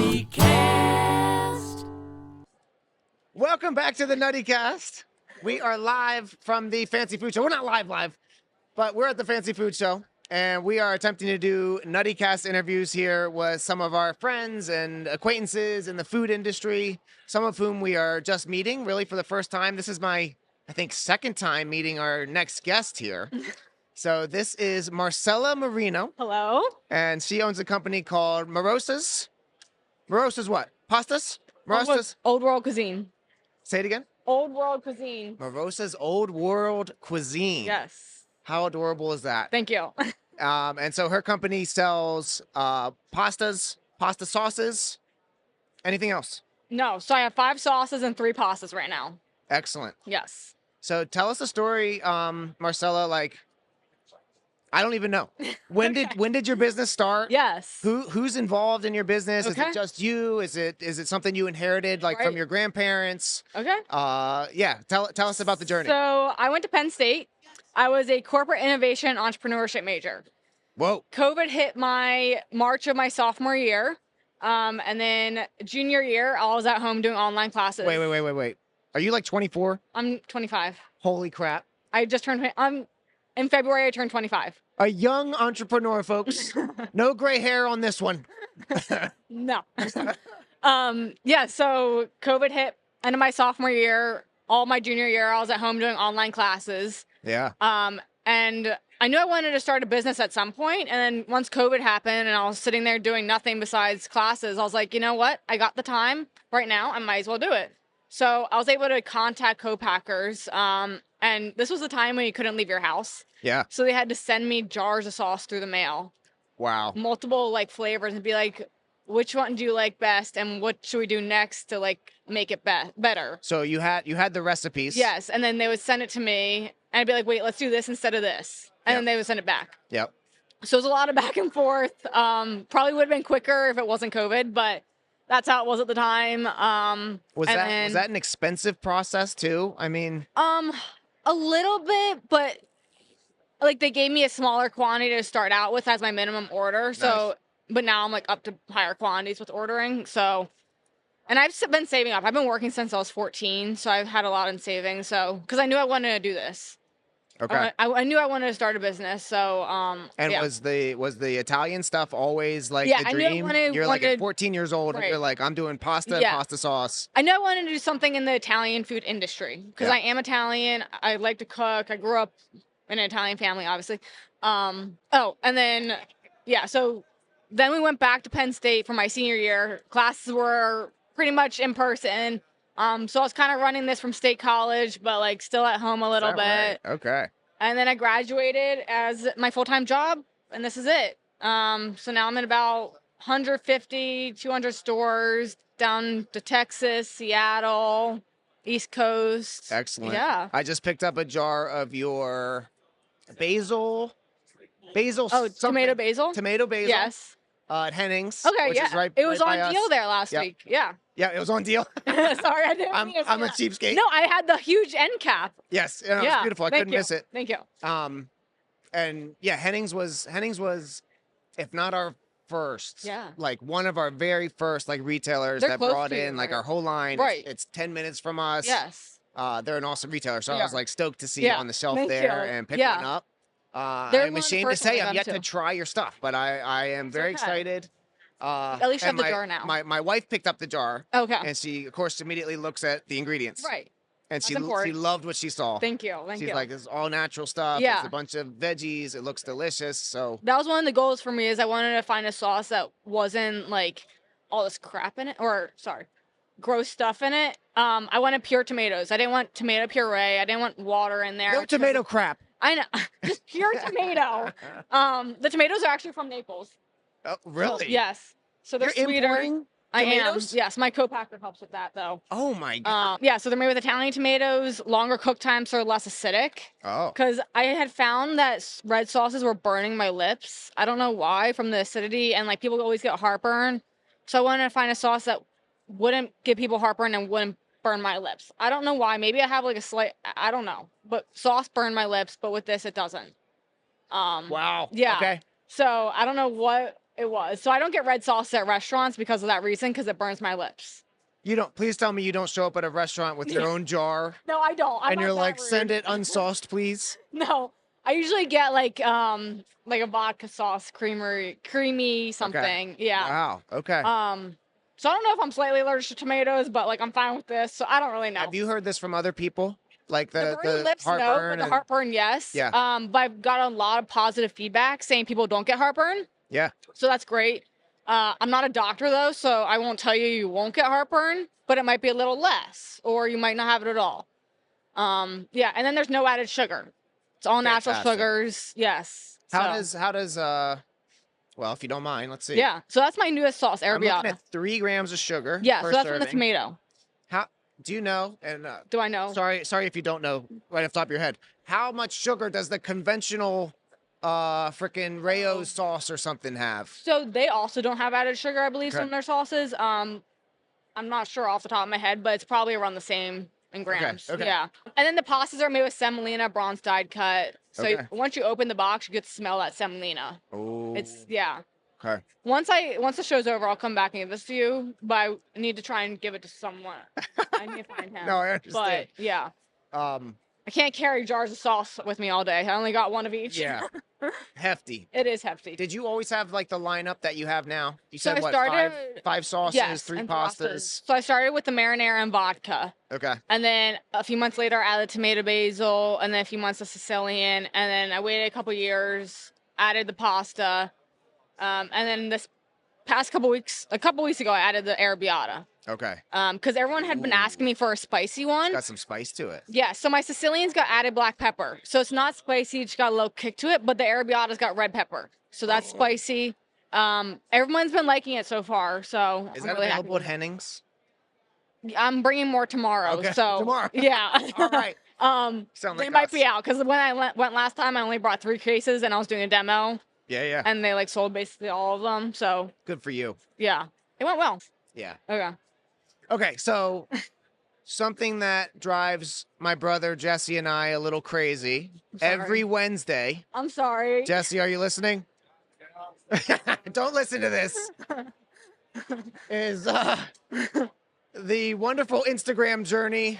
Nuttycast. Welcome back to the Nuttycast. We are live from the Fancy Food Show. We're not live, but we're at the Fancy Food Show, and we are attempting to do Nuttycast interviews here with some of our friends and acquaintances in the food industry, some of whom we are just meeting really for the first time. This is my, I think, second time meeting our next guest here. So this is Marcella Marino, Hello. and she owns a company called MarRosa's. MarRosa's what? Pastas? MarRosa's? Old World Cuisine. Say it again. Old World Cuisine. MarRosa's Old World Cuisine. Yes. How adorable is that? Thank you. And so her company sells pastas, pasta sauces, anything else? No, so I have 5 sauces and 3 pastas right now. Excellent. Yes. So tell us a story, Marcella. Like, I don't even know. When did your business start? Yes. Who's involved in your business? Is Okay. it just you? Is it something you inherited like from Right. your grandparents? Okay. Yeah. Tell us about the journey. So I went to Penn State. I was a corporate innovation entrepreneurship major. Whoa. COVID hit my March of my sophomore year. And then junior year, I was at home doing online classes. Wait. Are you like 24? I'm 25. Holy crap. I just turned, in February, I turned 25. A young entrepreneur, folks. No gray hair on this one. No. Yeah, so COVID hit end of my sophomore year. All my junior year, I was at home doing online classes. Yeah. And I knew I wanted to start a business at some point. And then once COVID happened and I was sitting there doing nothing besides classes, I was like, you know what? I got the time right now. I might as well do it. So I was able to contact co-packers. And this was the time when you couldn't leave your house. Yeah. So they had to send me jars of sauce through the mail. Wow. Multiple like flavors and be like, which one do you like best and what should we do next to like make it better? So you had the recipes. Yes, and then they would send it to me and I'd be like, wait, let's do this instead of this. And then they would send it back. Yep. So it was a lot of back and forth. Probably would have been quicker if it wasn't COVID, but that's how it was at the time. Was that an expensive process too? I mean, a little bit, but like they gave me a smaller quantity to start out with as my minimum order. So, but now I'm like up to higher quantities with ordering. So, and I've been saving up. I've been working since I was 14, so I've had a lot in savings. So, because I knew I wanted to do this. okay. I knew I wanted to start a business. So, And yeah. was the Italian stuff always like Yeah, the I knew I dream? You're like at wanted- 14 years old and Right. you're like, I'm doing pasta, Yeah. pasta sauce. I knew I wanted to do something in the Italian food industry because Yeah. I am Italian. I like to cook. I grew up in an Italian family, obviously. And then, yeah, so then we went back to Penn State for my senior year. Classes were pretty much in person. So I was kind of running this from State College, but like still at home a little Is bit. that right? Okay. And then I graduated as my full-time job, and this is it. So now I'm in about 150, 200 stores down to Texas, Seattle, East Coast. Excellent. Yeah. I just picked up a jar of your basil. Oh, tomato basil? Tomato basil. Yes. At Henning's. Okay, which yeah. Is right, it was right by on deal us. there last Yep. week. Yeah. Yeah, it was on deal. Sorry, I didn't I'm mean to a say that. cheapskate. No, I had the huge end cap. Yes, it was Yeah. beautiful. I Thank couldn't you. miss it. Thank you. And yeah, Henning's was, if not our first, Yeah. like one of our very first like retailers They're that close brought to you, in like right? our whole line. Right. It's 10 minutes from us. Yes. They're an awesome retailer, so I Yeah. was like stoked to see Yeah. it on the shelf Thank there you. and pick Yeah. one up. They're I'm one of the ashamed to first say ones I'm I've yet done to too. try your stuff, but I am very okay. excited. At least you and have the jar now. My wife picked up the jar, Okay. and she of course immediately looks at the ingredients. Right. And That's she important. loved what she saw. Thank you. Thank She's you. like, it's all natural stuff. Yeah. It's a bunch of veggies. It looks delicious. So That was one of the goals for me is I wanted to find a sauce that wasn't like all this crap in it gross stuff in it. I wanted pure tomatoes. I didn't want tomato puree. I didn't want water in there. no 'cause tomato crap. I know. Just pure tomato. The tomatoes are actually from Naples. Oh, So, really? yes. So they're You're sweeter. importing I tomatoes? am. Yes, my co-packer helps with that though. Oh my god. Yeah, so they're made with Italian tomatoes, longer cook times, so they're less acidic. Oh. Because I had found that red sauces were burning my lips. I don't know why, from the acidity, and like people always get heartburn. So I wanted to find a sauce that wouldn't give people heartburn and wouldn't burn my lips. I don't know why. Maybe I have like a slight, I don't know. But sauce burned my lips, but with this it doesn't. Wow. Yeah. Okay. So I don't know what It was. So I don't get red sauce at restaurants because of that reason, because it burns my lips. You don't. Please tell me you don't show up at a restaurant with your own jar No, I don't. I'm and not you're that like, rude. send it unsauced, please. No, I usually get like a vodka sauce, creamy something. Yeah. Wow. Okay. So I don't know if I'm slightly allergic to tomatoes, but like I'm fine with this. So I don't really know. Have you heard this from other people? Like The the burning lips, no, heartburn but the and- heartburn, yes. Yeah. But I've got a lot of positive feedback saying people don't get heartburn. Yeah. So that's great. I'm not a doctor though, so I won't tell you won't get heartburn, but it might be a little less, or you might not have it at all. Yeah, and then there's no added sugar. It's all natural Fantastic. sugars. Yes. How So, does well, if you don't mind, let's see. Yeah. So that's my newest sauce, I'm looking arrabbiata. at 3 grams of sugar. Yeah. per So that's from the serving. tomato. How do you know? And Do I know? sorry if you don't know right off the top of your head. How much sugar does the conventional frickin' Rayo's sauce or something have? So they also don't have added sugar, I believe, Okay. in their sauces. I'm not sure off the top of my head, but it's probably around the same in grams. okay. Yeah. And then the pastas are made with semolina, bronze dyed cut. So Okay. once you open the box, you get to smell that semolina. Oh. It's yeah. Okay. Once the show's over, I'll come back and give this to you. But I need to try and give it to someone. I need to find him. No, I understand. But yeah, Um. I can't carry jars of sauce with me all day. I only got one of each. Yeah. Hefty. It is hefty. Did you always have like the lineup that you have now? You So said I what? started- Five sauces, Yes, 3 and pastas. So I started with the marinara and vodka. Okay. And then a few months later, I added tomato basil, and then a few months of Sicilian, and then I waited a couple years, added the pasta, and then this past couple weeks ago, I added the arrabbiata, Okay. because everyone had been asking me for a spicy one. Got some spice to it. Yeah, so my Sicilian's got added black pepper, so it's not spicy, it's got a little kick to it, but the arrabbiata's got red pepper, so that's spicy. Everyone's been liking it so far, so Is I'm that really happy available with at Hennings? it. I'm bringing more tomorrow, Okay, so tomorrow. yeah. All right. Sound They like might us. be out because when I went last time, I only brought 3 cases and I was doing a demo, Yeah, yeah. and they like sold basically all of them. So Good for you. yeah, it went well. Yeah. Okay. Okay, so something that drives my brother Jesse and I a little crazy sorry. every Wednesday. I'm sorry. Jesse, are you listening? Don't listen to this. Is the wonderful Instagram journey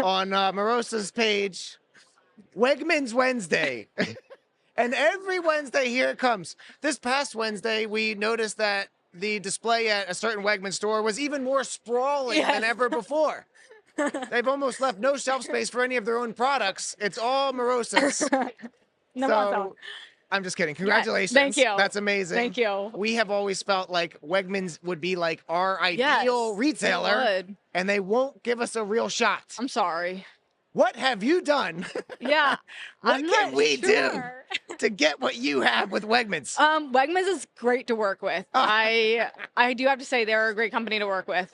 on MarRosa's page, Wegmans Wednesday. And every Wednesday, here it comes. This past Wednesday, we noticed that the display at a certain Wegmans store was even more sprawling than Yes. ever before. They've almost left no shelf space for any of their own products. It's all MarRosa's. No, So, I'm just kidding. Congratulations. thank you. That's amazing. Thank you. We have always felt like Wegmans would be like our ideal Yes, retailer, they would. and they won't give us a real shot. I'm sorry. What have you done Yeah. What I'm can not we do? sure. to get what you have with Wegmans? Wegmans is great to work with. I do have to say they're a great company to work with.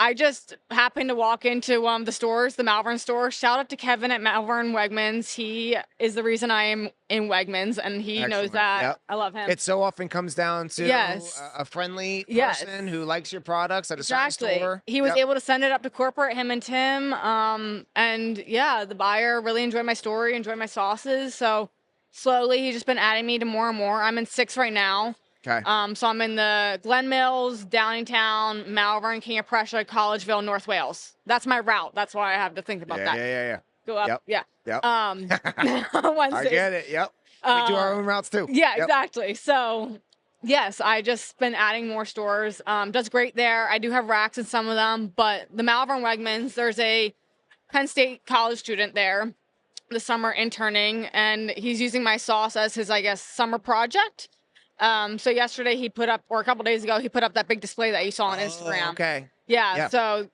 I just happened to walk into the stores, the Malvern store. Shout out to Kevin at Malvern Wegmans. He is the reason I am in Wegmans, and he knows Excellent. that. Yep. I love him. It so often comes down to Yes. a friendly Yes. person who likes your products at a certain Exactly. store. He was Yep. able to send it up to corporate, him and Tim. And yeah, the buyer really enjoyed my story, enjoyed my sauces. So slowly he's just been adding me to more and more. I'm in 6 right now. Okay. So I'm in the Glen Mills, Downingtown, Malvern, King of Prussia, Collegeville, North Wales. That's my route. That's why I have to think about yeah, that. yeah. Go up. Yep. Yeah. Yep. Wednesdays. I get it. Yep. We do our own routes too. Yeah, Yep. exactly. So, yes, I just been adding more stores. Does great there. I do have racks in some of them, but the Malvern Wegmans, there's a Penn State college student there this summer interning, and he's using my sauce as his, I guess, summer project. So yesterday he put up, or a couple days ago, he put up that big display that you saw on Instagram. Oh, okay. Yeah, Yeah. so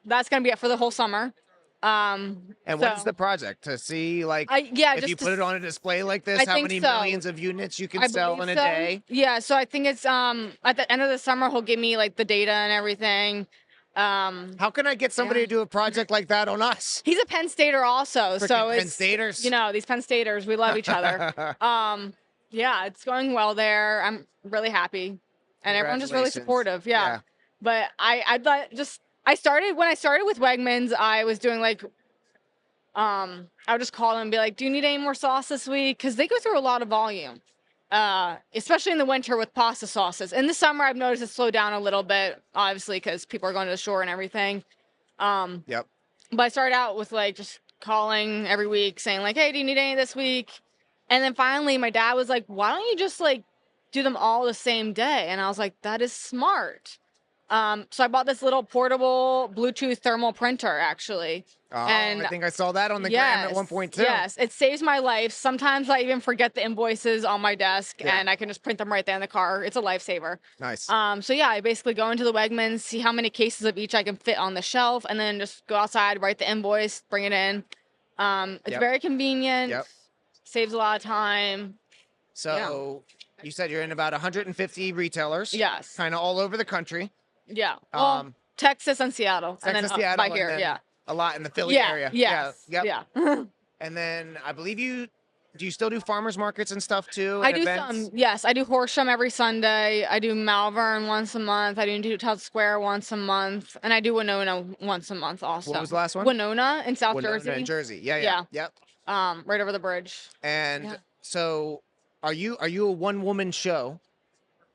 that's going to be it for the whole summer. And what is the project? To see, like, if just you to put it on a display like this, I how think many so. millions of units you can I sell in believe a so. day? Yeah, so I think it's at the end of the summer he'll give me like the data and everything. How can I get somebody Yeah. to do a project like that on us? He's a Penn Stater also, so Frickin' Penn it's Staters. you know, these Penn Staters, we love each other. Yeah, it's going well there. I'm really happy, and everyone's just really Congratulations. supportive. Yeah, but I thought I started with Wegmans. I was doing like I would just call them and be like, "Do you need any more sauce this week?" Because they go through a lot of volume. especially in the winter with pasta sauces. In the summer, I've noticed it slowed down a little bit, obviously, because people are going to the shore and everything. Yep. But I started out with like just calling every week saying like, hey, do you need any this week? And then finally my dad was like, why don't you just like do them all the same day? And I was like, that is smart. So I bought this little portable Bluetooth thermal printer actually. Oh, And I think I saw that on the gram at one point too. Yes, it saves my life. Sometimes I even forget the invoices on my desk Yeah. and I can just print them right there in the car. It's a lifesaver. Nice. So yeah, I basically go into the Wegmans, see how many cases of each I can fit on the shelf, and then just go outside, write the invoice, bring it in. It's Yep. very convenient. Yep. Saves a lot of time. So you said you're in about 150 retailers. Yes. Kind of all over the country. Yeah. Well, Texas and Seattle. Texas, and then Seattle, by and here. then Yeah. a lot in the Philly area. Yes. Yeah. Yep. Yeah. And then I believe do you still do farmers markets and stuff too? I and do events? some, yes. I do Horsham every Sunday. I do Malvern once a month. I do Newtown Square once a month. And I do Winona once a month also. What was the last one? Winona in South Winona Jersey. in Jersey. Yeah. Yep. Right over the bridge. And so are you a one-woman show?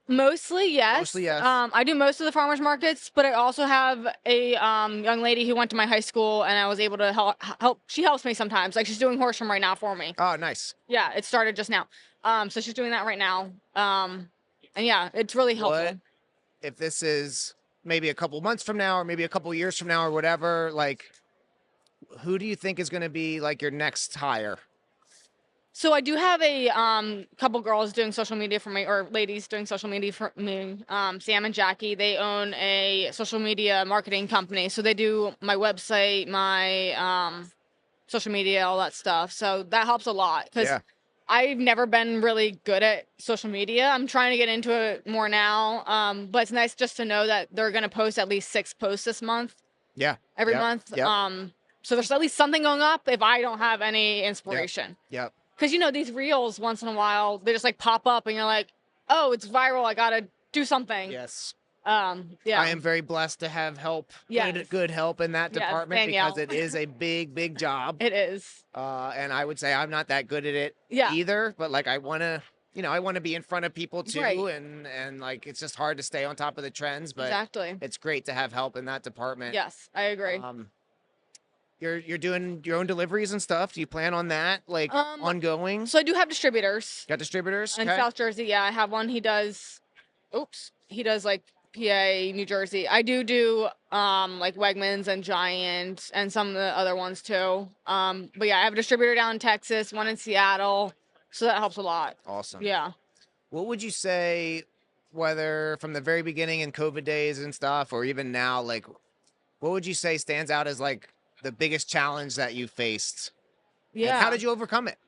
Mostly, yes. Mostly, yes. I do most of the farmers markets, but I also have a young lady who went to my high school, and I was able to help. She helps me sometimes. Like she's doing Horsham right now for me. Oh, nice. Yeah, it started just now. So she's doing that right now. And yeah, it's really helpful. What if this is maybe a couple months from now, or maybe a couple years from now, or whatever? Like, who do you think is going to be like your next hire? So I do have a couple girls doing social media for me, or ladies doing social media for me. Sam and Jackie, they own a social media marketing company. So they do my website, my social media, all that stuff. So that helps a lot because I've never been really good at social media. I'm trying to get into it more now. But it's nice just to know that they're going to post at least 6 posts this month. Yeah. Every month. So there's at least something going up if I don't have any inspiration. Yep. Because, you know, these reels, once in a while, they just, like, pop up, and you're like, oh, it's viral. I got to do something. Yes. Yeah. I am very blessed to have help, good help in that department because it is a big, big job. It is. And I would say I'm not that good at it either, but, like, I want to, I want to be in front of people, too, and, like, it's just hard to stay on top of the trends, but it's great to have help in that department. Yes, I agree. You're doing your own deliveries and stuff. Do you plan on that, like, ongoing? So I do have distributors. Got distributors? In South Jersey, yeah. I have one. He does, like, PA, New Jersey. I do, like, Wegmans and Giant and some of the other ones, too. But, yeah, I have a distributor down in Texas, one in Seattle. So that helps a lot. Awesome. Yeah. What would you say, whether from the very beginning in COVID days and stuff, or even now, like, what would you say stands out as, like, the biggest challenge that you faced? Yeah. And how did you overcome it?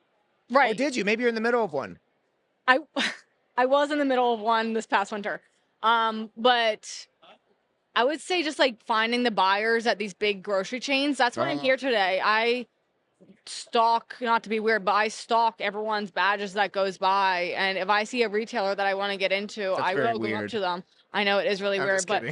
Right. Or did you? Maybe you're in the middle of one. I was in the middle of one this past winter. But I would say just like finding the buyers at these big grocery chains. That's why I'm here today. I stalk, not to be weird, but I stalk everyone's badges that goes by. And if I see a retailer that I want to get into, I will go up to them. I know it is really weird, but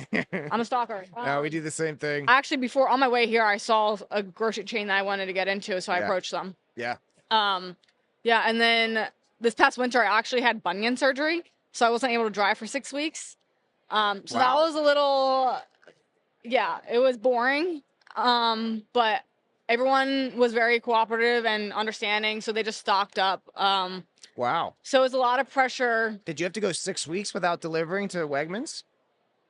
I'm a stalker. No, we do the same thing. Actually, before on my way here, I saw a grocery chain that I wanted to get into, so I approached them. Yeah. Yeah, and then this past winter, I actually had bunion surgery, so I wasn't able to drive for 6 weeks. So that was a little, it was boring. But everyone was very cooperative and understanding, so they just stocked up. Wow. So it was a lot of pressure. Did you have to go 6 weeks without delivering to Wegmans?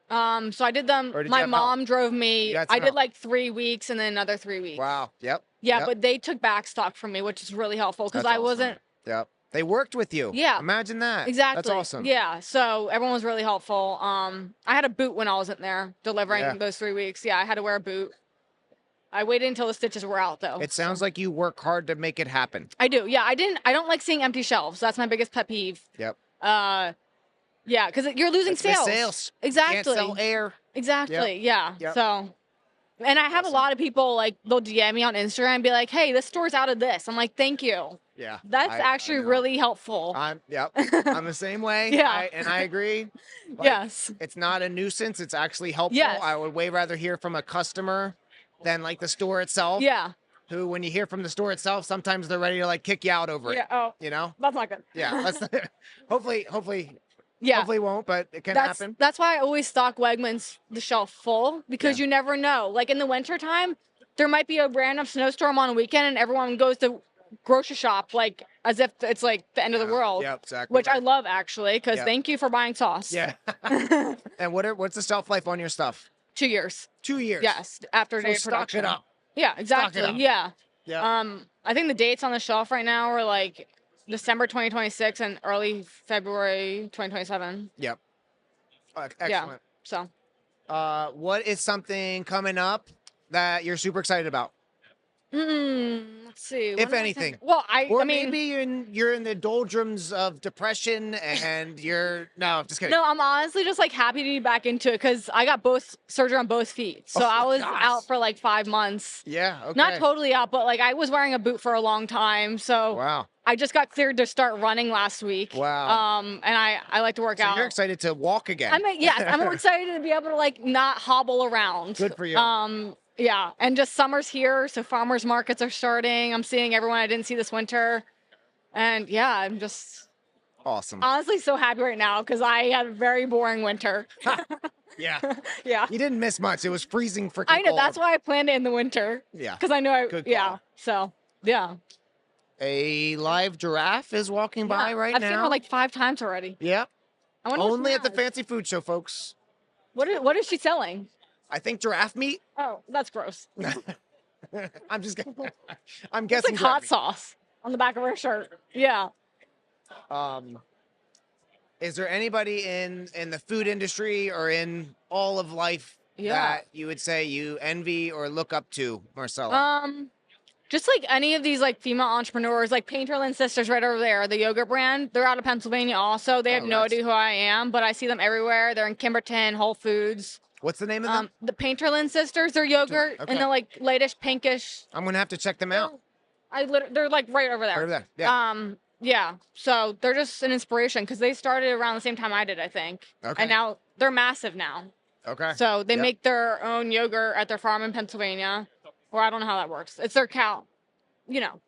So I did them. My mom drove me. I did like 3 weeks and then another 3 weeks. Wow. Yep. Yeah, but they took back stock from me, which is really helpful because I wasn't. Yep. They worked with you. Yeah. Imagine that. Exactly. That's awesome. Yeah. So everyone was really helpful. I had a boot when I wasn't there delivering those 3 weeks. Yeah, I had to wear a boot. I waited until the stitches were out, though. It sounds like you work hard to make it happen. I do. Yeah, I don't like seeing empty shelves. That's my biggest pet peeve. Yep. Yeah, because you're losing sales. Sales. Exactly. Can't sell air. Exactly. Yep. Yeah. So, and I have a lot of people like they'll DM me on Instagram and be like, "Hey, this store's out of this." I'm like, "Thank you." Yeah. That's actually really helpful. I'm the same way. Yeah. And I agree. Like, yes. It's not a nuisance. It's actually helpful. Yes. I would way rather hear from a customer than like the store itself. Yeah. who, when you hear from the store itself, sometimes they're ready to like kick you out over it. Yeah. Oh, You know? that's not good. Yeah. Let's hopefully Yeah. won't, but it can happen. That's why I always stock Wegmans the shelf full because Yeah. you never know. Like in the wintertime, there might be a random snowstorm on a weekend and everyone goes to grocery shop like as if it's like the end of the world. Yeah, exactly. Which I love actually because Yeah. thank you for buying sauce. Yeah. And what's the shelf life on your stuff? 2 years. 2 years. Yes, after So date stock production. it up. Yeah, exactly. up. Yeah. Yeah. I think the dates on the shelf right now are like December 2026 and early February 2027. Yep. Yeah. Excellent. So. What is something coming up that you're super excited about? Let's see. If anything. Well, Or I mean, maybe you're in the doldrums of depression and no, just kidding. no, I'm honestly just like happy to be back into it because I got both surgery on both feet. So Oh, I was gosh. out for like 5 months. Yeah. Okay. Not totally out, but like I was wearing a boot for a long time. So Wow. I just got cleared to start running last week. Wow. And I like to work So out. you're excited to walk again. I'm excited to be able to like not hobble around. Good for you. Yeah, and just summer's here, so farmers markets are starting. I'm seeing everyone I didn't see this winter, and yeah, I'm just Awesome. honestly so happy right now because I had a very boring winter. Yeah. Yeah, You didn't miss much. It was freezing freaking I know. cold. That's why I planned it in the winter Yeah. because I know Good yeah. call. So yeah. A live giraffe is walking by right I've now. seen her like 5 times already. Yep. I wonder what Only she at the has. fancy food show, folks. What is she selling? I think giraffe meat. Oh, that's gross. I'm just I'm It's guessing like hot giraffe sauce on the back of her shirt. Yeah. meat. Is there anybody in the food industry or in all of life Yeah. that you would say you envy or look up to, Marcella? Just like any of these like female entrepreneurs, like Painterland Sisters right over there, the yogurt brand, they're out of Pennsylvania also. They have Oh, no nice. idea who I am, but I see them everywhere. They're in Kimberton, Whole Foods. What's the name of them? The Painterland Sisters, they're yogurt okay. in the like lightish pinkish. I'm gonna have to check them out. They're like right over there. Right over there. Yeah. Yeah. So they're just an inspiration because they started around the same time I did, I think. Okay. And now they're massive now. Okay. So they Yep. make their own yogurt at their farm in Pennsylvania. Or I don't know how that works. It's their cow. You know,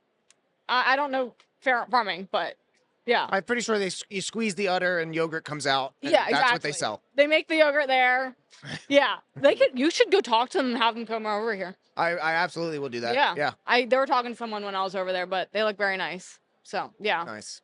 I don't know farming, but yeah. I'm pretty sure you squeeze the udder and yogurt comes out. And Yeah, That's what they exactly. sell. They make the yogurt there. Yeah, you should go talk to them and have them come over here. I absolutely will do that. Yeah. Yeah. They were talking to someone when I was over there, but they look very nice. So yeah. Nice.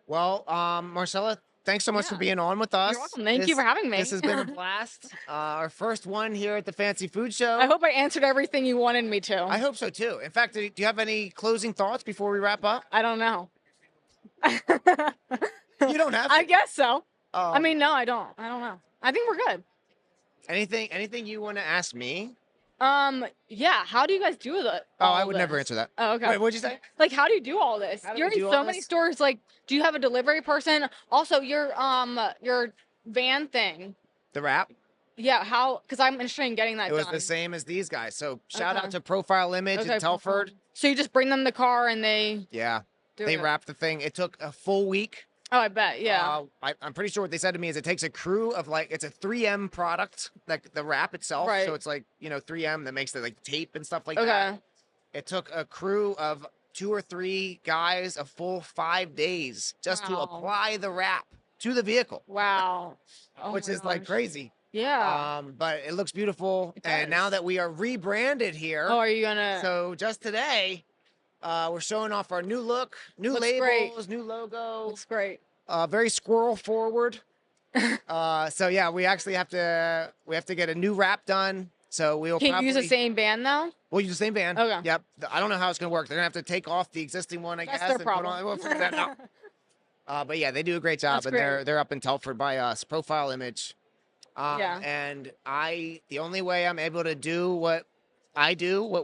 Well, Marcella, thanks so much for being on with us. You're welcome. Thank you for having me. This has been a blast. Our first one here at the Fancy Food Show. I hope I answered everything you wanted me to. I hope so too. In fact, do you have any closing thoughts before we wrap up? I don't know. You don't have to. I guess so. I Um, mean, no, I don't. I don't know. I think we're good. anything you want to ask me? Yeah. How do you guys do it? Oh, I would never answer that. Oh, okay. Wait, what'd you say? Like, how do you do all this? How do You're we in do so all many this? stores. Like, do you have a delivery person? Also, your van thing. The wrap. Yeah. How? Because I'm interested in getting that It was done. the same as these guys. So shout Okay. out to Profile Image Okay, and Telford. So you just bring them the car and they Yeah, do they it. wrapped the thing. It took a full week. Oh, I bet. Yeah. I'm pretty sure what they said to me is it takes a crew of like, it's a 3M product, like the wrap itself. Right. So it's like, 3M that makes the like tape and stuff like Okay. that. It took a crew of 2 or 3 guys a full 5 days just to Wow. apply the wrap to the vehicle, Wow. Oh which my is like gosh. crazy. Yeah. But it looks beautiful. It And now does. that we are rebranded here, Oh, are you gonna? so just today, we're showing off our new look, new Looks great. labels, new logo. Looks great. Very squirrel forward. So yeah, we actually have to get a new wrap done. So we'll Can't probably use the same band though. we'll use the same van. Okay. Yep. I don't know how it's gonna work. They're gonna have to take off the existing one, I That's guess. their and put problem. on, we'll figure that out. But yeah, they do a great job, That's and great. they're up in Telford by us. Profile Image. Yeah. And the only way I'm able to do what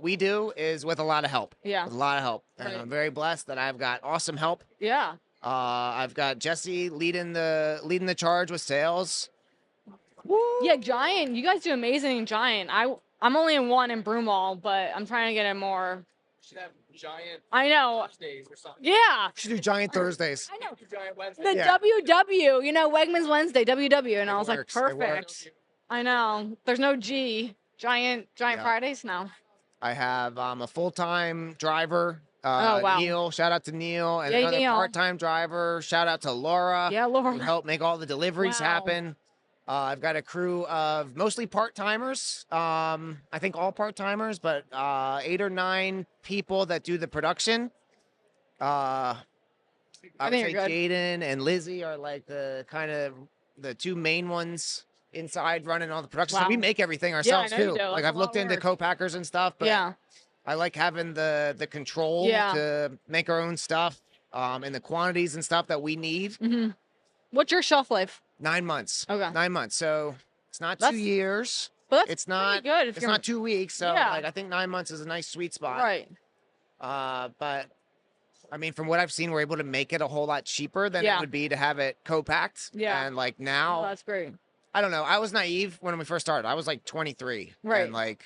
we do, is with a lot of help. Yeah. With a lot of help, and Right. I'm very blessed that I've got awesome help. Yeah. I've got Jesse leading the charge with sales. Yeah, Giant. You guys do amazing in Giant. I'm only in one in Broomall, but I'm trying to get in more. Should have giant I know. Thursdays or something. Yeah. Should do Giant Thursdays. I know. Giant Wednesday. The Yeah. WW, Wegmans Wednesday, WW, and I was works, like, it works. perfect. I know. There's no G. Giant Yeah. Fridays now. I have a full-time driver, Oh, wow. Neil. Shout out to Neil, and Yay, another Neil. part-time driver. Shout out to Laura. Yeah, Laura. Who helped make all the deliveries Wow. happen. I've got a crew of mostly part-timers. I think all part-timers, but 8 or 9 people that do the production. I would think say you're good. Jaden and Lizzie are like the kind of the 2 main ones inside running all the production. So we Wow. make everything ourselves know you too. do. Like That's I've a lot looked of into work. co-packers and stuff, but Yeah. I like having the control Yeah. to make our own stuff, and the quantities and stuff that we need. Mm-hmm. What's your shelf life? 9 months. Okay. 9 months. So it's not 2 That's- years. But that's It's not pretty good. If It's you're not 2 weeks. So Yeah. like I think 9 months is a nice sweet spot. right. But I mean, from what I've seen, we're able to make it a whole lot cheaper than Yeah. it would be to have it co-packed. Yeah. And like Oh, now, that's great. I don't know. I was naive when we first started. I was like 23. Right. And like,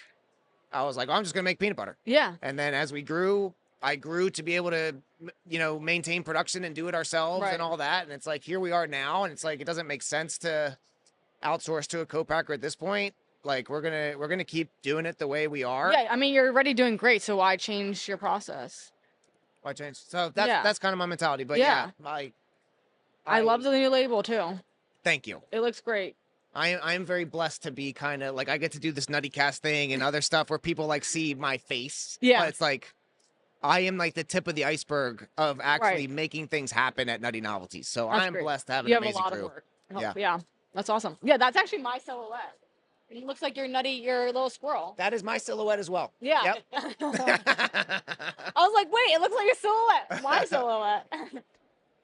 I was like, oh, I'm just going to make peanut butter. Yeah. And then as we grew, I grew to be able to, maintain production and do it ourselves Right. and all that. And it's like, here we are now. And it's like, it doesn't make sense to outsource to a co-packer at this point. Like we're going to keep doing it the way we are. Yeah. I mean, you're already doing great. So why change your process? Why change? So that's, Yeah. that's kind of my mentality. But Yeah. I love the new label too. Thank you. It looks great. I am very blessed to be kind of like I get to do this Nuttycast thing and other stuff where people like see my face. Yeah. But it's like I am like the tip of the iceberg of actually Right. making things happen at Nutty Novelties. So That's I'm great. blessed to have an You have a amazing lot crew. of work. Yeah. Yeah. That's awesome. Yeah. That's actually my silhouette. It looks like your little squirrel. That is my silhouette as well. Yeah. Yep. I was like, wait, it looks like a silhouette. My silhouette.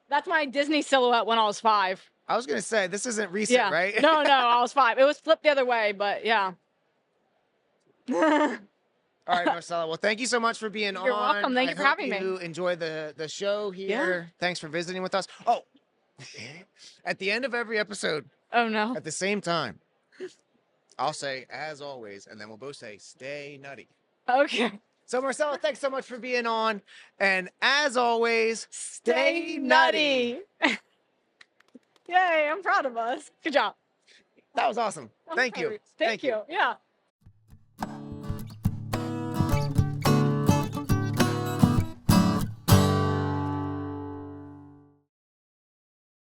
That's my Disney silhouette when I was 5. I was gonna say this isn't recent, Yeah. right? No, I was 5. It was flipped the other way, but yeah. All right, Marcella. Well, thank you so much for being on. You're welcome. Thank you for hope having me. you enjoy the show here. Thanks for visiting with us. Oh, at the end of every episode, Oh no. at the same time, I'll say, as always, and then we'll both say, stay nutty. Okay. So, Marcella, thanks so much for being on. And as always, Stay nutty. Yay, I'm proud of us. Good job. That was awesome. Thank you. Thank you. Yeah.